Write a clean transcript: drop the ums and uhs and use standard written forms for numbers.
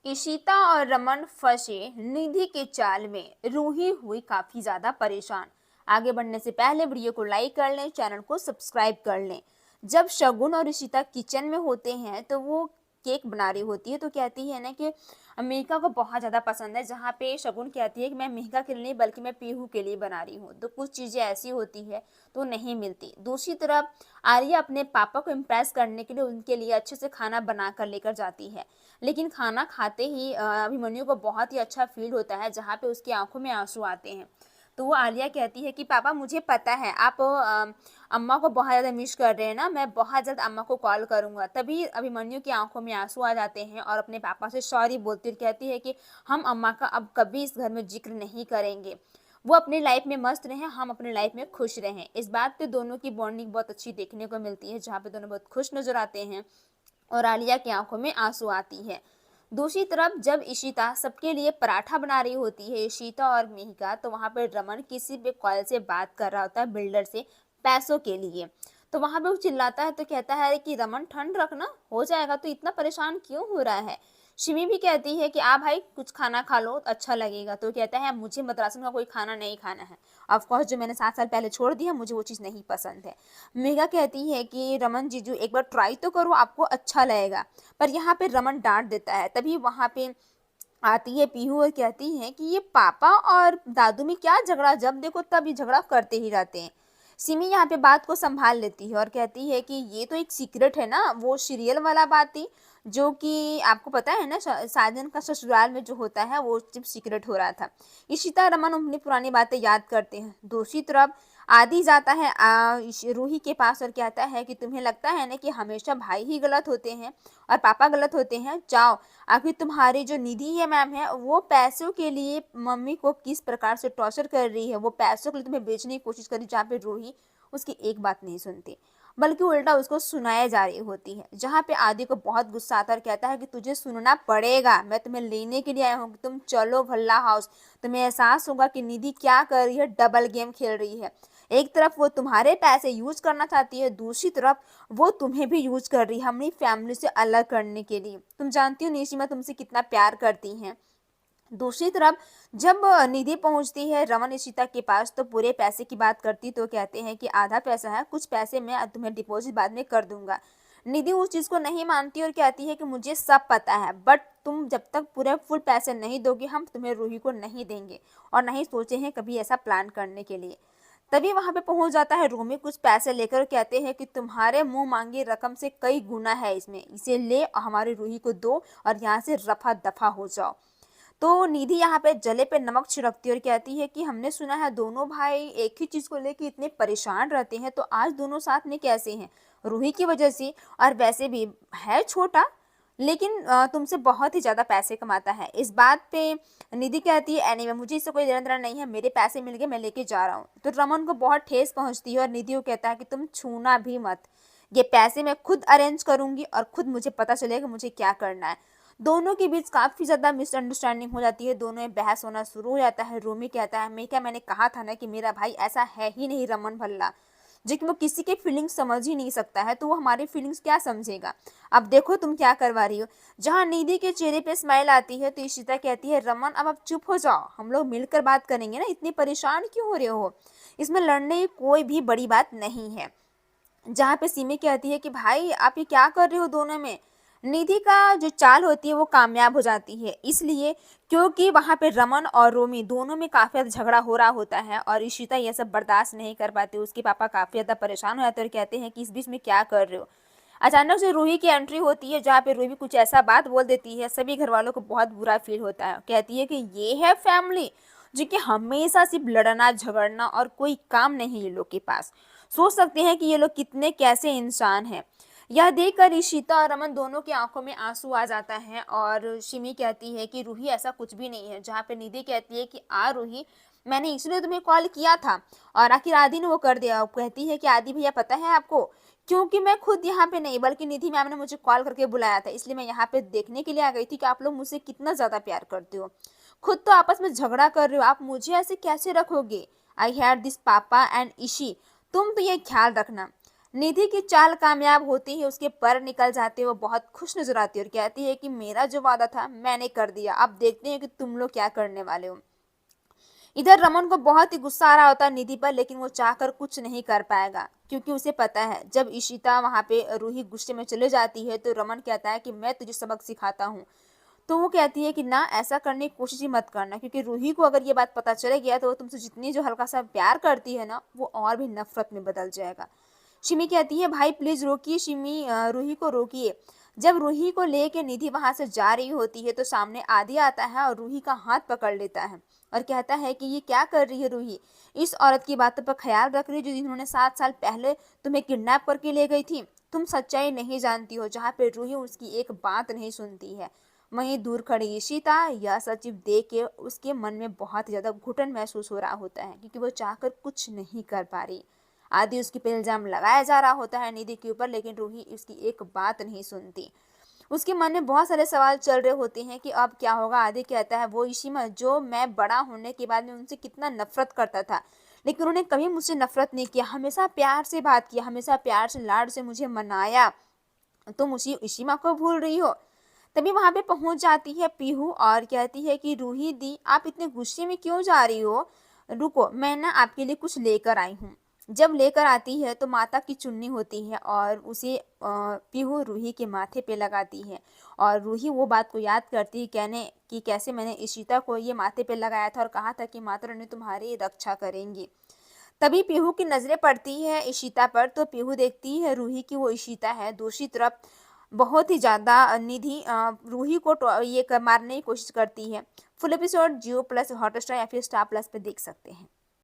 इशिता और रमन फंसे निधि के जाल में। रूही हुई काफी ज्यादा परेशान। आगे बढ़ने से पहले वीडियो को लाइक कर लें, चैनल को सब्सक्राइब कर लें। जब शगुन और इशिता किचन में होते हैं तो वो केक बना रही होती है, तो कहती है ना कि मेघा को बहुत ज़्यादा पसंद है। जहाँ पे शगुन कहती है कि मैं मेघा के लिए नहीं बल्कि मैं पीहू के लिए बना रही हूँ, तो कुछ चीज़ें ऐसी होती है तो नहीं मिलती। दूसरी तरफ आर्या अपने पापा को इम्प्रेस करने के लिए उनके लिए अच्छे से खाना बना कर लेकर जाती है, लेकिन खाना खाते ही अभिमन्यु को बहुत ही अच्छा फील होता है, जहाँ पे उसकी आंखों में आंसू आते हैं। तो वो आलिया कहती है कि पापा मुझे पता है आप अम्मा को बहुत ज़्यादा मिस कर रहे हैं ना, मैं बहुत जल्द अम्मा को कॉल करूंगा। तभी अभिमन्यु की आंखों में आंसू आ जाते हैं और अपने पापा से सॉरी बोलती कहती है कि हम अम्मा का अब कभी इस घर में जिक्र नहीं करेंगे, वो अपनी लाइफ में मस्त रहें, हम अपनी लाइफ में खुश रहें। इस बात पे दोनों की बॉन्डिंग बहुत अच्छी देखने को मिलती है, जहाँ पे दोनों बहुत खुश नजर आते हैं और आलिया की आंखों में आंसू आती है। दूसरी तरफ जब इशिता सबके लिए पराठा बना रही होती है, इशिता और मेहिका, तो वहां पर रमन किसी भी कॉल से बात कर रहा होता है बिल्डर से पैसों के लिए। तो वहां पे वो चिल्लाता है तो कहता है कि रमन ठंड रखना, हो जाएगा, तो इतना परेशान क्यों हो रहा है। शिमी भी कहती है कि आ भाई कुछ खाना खा लो अच्छा लगेगा, तो कहता है मुझे मद्रासन का कोई खाना नहीं खाना है, ऑफ कोर्स जो मैंने 7 साल पहले छोड़ दिया मुझे वो चीज़ नहीं पसंद है। मेघा कहती है कि रमन जीजू एक बार ट्राई तो करो, आपको अच्छा लगेगा, पर यहाँ पे रमन डांट देता है। तभी वहाँ पे आती है पीहू और कहती है कि ये पापा और दादू में क्या झगड़ा, जब देखो तब ये झगड़ा करते ही रहते हैं। सिमी यहाँ पे बात को संभाल लेती है और कहती है कि ये तो एक सीक्रेट है ना, वो सीरियल वाला बात थी जो कि आपको पता है ना, साजन का ससुराल में जो होता है वो जब सीक्रेट हो रहा था। इशिता रमन अपनी पुरानी बातें याद करते हैं। दूसरी तरफ आदि जाता है रूही के पास और कहता है कि तुम्हें लगता है ना कि हमेशा भाई ही गलत होते हैं और पापा गलत होते हैं, जाओ आखिर तुम्हारी जो निधि है मैम है वो पैसों के लिए मम्मी को किस प्रकार से टॉर्चर कर रही है, वो पैसों के लिए तुम्हें बेचने की कोशिश कर रही, जहाँ पे रूही उसकी एक बात नहीं सुनती बल्कि उल्टा उसको सुनाया जा रही होती है। जहाँ पे आदि को बहुत गुस्सा आता है और कहता है कि तुझे सुनना पड़ेगा, मैं तुम्हें लेने के लिए आया हूँ, तुम चलो भल्ला हाउस, तुम्हें एहसास होगा कि निधि क्या कर रही है, डबल गेम खेल रही है। एक तरफ वो तुम्हारे पैसे यूज करना चाहती है, दूसरी तरफ वो तुम्हें भी यूज कर रही है अपनी फैमिली से अलग करने के लिए। तुम जानती हो निशिमा तुमसे कितना प्यार करती हैं। दूसरी तरफ जब निधि पहुंचती है रमन इशिता के पास तो पूरे पैसे की बात करती, तो कहते हैं कि आधा पैसा है, कुछ पैसे मैं तुम्हें डिपॉजिट बाद में कर दूंगा। निधि उस चीज को नहीं मानती और कहती है कि मुझे सब पता है, बट तुम जब तक पूरे फुल पैसे नहीं दोगे हम तुम्हें रूही को नहीं देंगे और नहीं सोचे हैं कभी ऐसा प्लान करने के लिए। तभी वहां पे पहुंच जाता है रोमी कुछ पैसे लेकर, कहते हैं कि तुम्हारे मुंह मांगी रकम से कई गुना है इसमें, इसे ले और हमारी रूही को दो और यहाँ से रफा दफा हो जाओ। तो निधि यहाँ पे जले पे नमक छिड़कती है और कहती है कि हमने सुना है दोनों भाई एक ही चीज को लेकर इतने परेशान रहते हैं, तो आज दोनों साथ में कैसे हैं, रूही की वजह से, और वैसे भी है छोटा लेकिन तुमसे बहुत ही ज्यादा पैसे कमाता है। इस बात पे निधि कहती है एनीवे मुझे इससे कोई लेना देना नहीं है, मेरे पैसे मिल गए, मैं लेके जा रहा हूँ। तो रमन को बहुत ठेस पहुंचती है और निधि को कहता है कि तुम छूना भी मत, ये पैसे मैं खुद अरेंज करूंगी और खुद मुझे पता चलेगा मुझे क्या करना है। दोनों के बीच काफी ज्यादा मिसअंडरस्टैंडिंग हो जाती है, दोनों में बहस होना शुरू हो जाता है। रोमी कहता है मैं क्या, मैंने कहा था ना कि मेरा भाई ऐसा है ही नहीं रमन भल्ला, जो कि वो किसी के फीलिंग्स समझ ही नहीं सकता है, तो वो हमारी फीलिंग्स क्या समझेगा। अब देखो तुम क्या करवा रही हो। जहाँ निधि के चेहरे पे स्माइल आती है तो इशिता कहती है रमन अब आप चुप हो जाओ, हम लोग मिलकर बात करेंगे ना, इतनी परेशान क्यों हो रहे हो, इसमें लड़ने की कोई भी बड़ी बात नहीं है। जहाँ पे सिमी कहती है कि भाई आप ये क्या कर रहे हो दोनों में। निधि का जो चाल होती है वो कामयाब हो जाती है, इसलिए क्योंकि वहां पे रमन और रोमी दोनों में काफी ज्यादा झगड़ा हो रहा होता है और इशिता ये सब बर्दाश्त नहीं कर पाती, उसके पापा काफी ज्यादा परेशान हो जाते हैं और कहते हैं कि इस बीच में क्या कर रहे हो। अचानक से रूही की एंट्री होती है, जहाँ पे रूही कुछ ऐसा बात बोल देती है, सभी घर वालों को बहुत बुरा फील होता है। कहती है कि ये है फैमिली जो कि हमेशा सिर्फ लड़ना झगड़ना और कोई काम नहीं ये लोग के पास। सोच सकते हैं कि ये लोग कितने कैसे इंसान हैं। यह देखकर इशिता और रमन दोनों की आंखों में आंसू आ जाता है और शिमी कहती है कि रूही ऐसा कुछ भी नहीं है, जहाँ पे निधि कहती है कि रूही मैंने इसलिए तुम्हें कॉल किया था और आखिर आदि ने वो कर दिया। कहती है कि आदि भैया पता है आपको, क्योंकि मैं खुद यहाँ पे नहीं बल्कि निधि मैम ने मुझे कॉल करके बुलाया था, इसलिए मैं यहाँ पे देखने के लिए आ गई थी कि आप लोग मुझसे कितना ज्यादा प्यार करते हो। खुद तो आपस में झगड़ा कर रहे हो, आप मुझे ऐसे कैसे रखोगे। आई हैड दिस पापा एंड इशी, तुम तो ये ख्याल रखना। निधि की चाल कामयाब होती ही उसके पर निकल जाते हैं, वो बहुत खुश नजर आती है और कहती है कि मेरा जो वादा था मैंने कर दिया, अब देखते हैं कि तुम लोग क्या करने वाले हो। इधर रमन को बहुत ही गुस्सा आ रहा होता है निधि पर, लेकिन वो चाहकर कुछ नहीं कर पाएगा क्योंकि उसे पता है जब इशिता वहां पे रूही गुस्से में चले जाती है तो रमन कहता है कि मैं तुझे सबक सिखाता हूँ। तो वो कहती है कि ना, ऐसा करने की कोशिश ही मत करना, क्योंकि रूही को अगर ये बात पता चले गया तो वो तुमसे जितनी जो हल्का सा प्यार करती है ना, वो और भी नफरत में बदल जाएगा। शिमी कहती है भाई प्लीज रोकिए शिमी, रूही को रोकिए। जब रूही को लेके निधि वहां से जा रही होती है तो सामने आदि आता है और रूही का हाथ पकड़ लेता है और कहता है कि ये क्या कर रही है रूही, इस औरत की बातों पर ख्याल रख रही है जो जिन्होंने 7 साल पहले तुम्हें किडनैप करके ले गई थी। तुम सच्चाई नहीं जानती हो। जहाँ पे रूही उसकी एक बात नहीं सुनती है, वहीं दूर खड़ी इशिता यह सचिव देख के उसके मन में बहुत ज्यादा घुटन महसूस हो रहा होता है क्योंकि वो चाहकर कुछ नहीं कर पा रही। आदि उसके पे इल्जाम लगाया जा रहा होता है निधि के ऊपर, लेकिन रूही उसकी एक बात नहीं सुनती। उसके मन में बहुत सारे सवाल चल रहे होते हैं कि अब क्या होगा। आदि कहता है वो इशिमा जो मैं बड़ा होने के बाद में उनसे कितना नफरत करता था, लेकिन उन्होंने कभी मुझसे नफरत नहीं किया, हमेशा प्यार से बात किया, हमेशा प्यार से लाड से मुझे मनाया। तुम उसी इशिमा को भूल रही हो। तभी वहां पे पहुंच जाती है पीहू और कहती है कि रूही दी आप इतने गुस्से में क्यों जा रही हो, रुको मैं ना आपके लिए कुछ लेकर आई हूँ। जब लेकर आती है तो माता की चुन्नी होती है और उसे पीहू रूही के माथे पे लगाती है और रूही वो बात को याद करती है, कहने कि कैसे मैंने इशिता को ये माथे पे लगाया था और कहा था कि माता रानी तुम्हारी रक्षा करेंगी। तभी पीहू की नजरें पड़ती है इशिता पर, तो पीहू देखती है रूही की वो इशिता है। दूसरी तरफ बहुत ही ज्यादा निधि रूही को मारने की कोशिश करती है। फुल एपिसोड जियो प्लस हॉटस्टार या फिर स्टार प्लस पे देख सकते हैं।